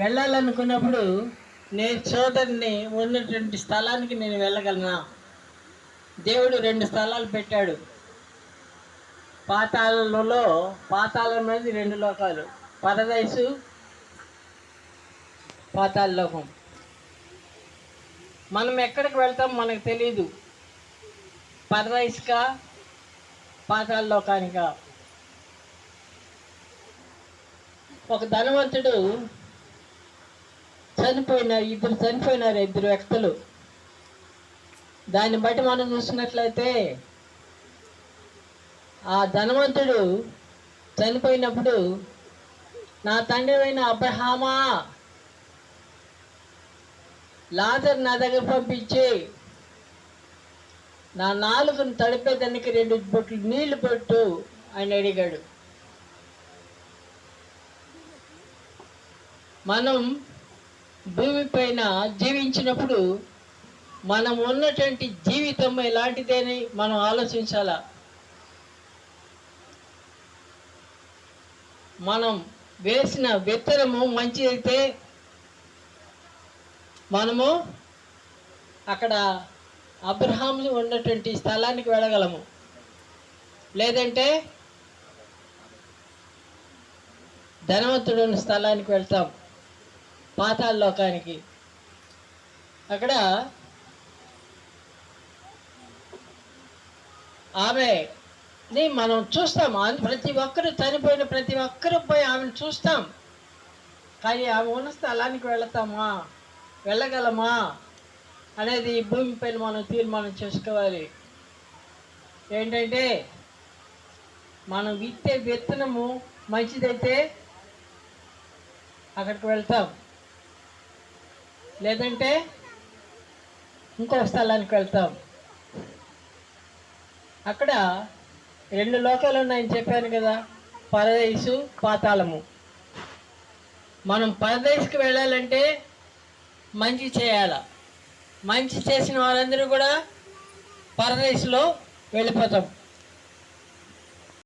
వెళ్ళాలనుకున్నప్పుడు నేను సోదరుని ఉన్నటువంటి స్థలానికి నేను వెళ్ళగలనా? దేవుడు 2 స్థలాలు పెట్టాడు. పాతాళం అనేది 2 లోకాలు, పరదైసు, పాతాళ లోకం. మనం ఎక్కడికి వెళ్తాం మనకు తెలియదు, పరదైసుకా పాతాళ లోకానికా. ఒక ధనవంతుడు చనిపోయినారు 2 వ్యక్తులు. దాన్ని బట్టి మనం చూసినట్లయితే ఆ ధనవంతుడు చనిపోయినప్పుడు, నా తండ్రి అయిన అబ్రహామా, లాజర్ నా దగ్గర పంపించి నా నాలుకను తడిపేదానికి 2 బొట్లు నీళ్లు పెట్టు అని అడిగాడు. మనం భూమిపైన జీవించినప్పుడు మనం ఉన్నటువంటి జీవితం ఎలాంటిదని మనం ఆలోచించాలా. మనం వేసిన విత్తనము మంచిదైతే మనము అక్కడ అబ్రహాము ఉన్నటువంటి స్థలానికి వెళ్ళగలము, లేదంటే ధనవంతుడు ఉన్న స్థలానికి వెళ్తాం, పాతాళ లోకానికి. అక్కడ ఆమెని మనం చూస్తాం. ప్రతి ఒక్కరు చనిపోయిన ప్రతి ఒక్కరు పోయి ఆమెను చూస్తాం, కానీ ఆమె ఉన్న స్థలానికి వెళ్ళగలమా అనేది ఈ భూమిపైన మనం తీర్మానం చేసుకోవాలి. ఏంటంటే మనం విత్తే విత్తనము మంచిదైతే అక్కడికి వెళ్తాం, లేదంటే ఇంకో స్థలానికి వెళ్తాం. అక్కడ 2 లోకాలు ఉన్నాయని చెప్పాను కదా, పరదైసు, పాతాళము. మనం పరదైసుకి వెళ్ళాలంటే మంచి చేయాల. మంచి చేసిన వారందరూ కూడా పరదైసులో వెళ్ళిపోతాం.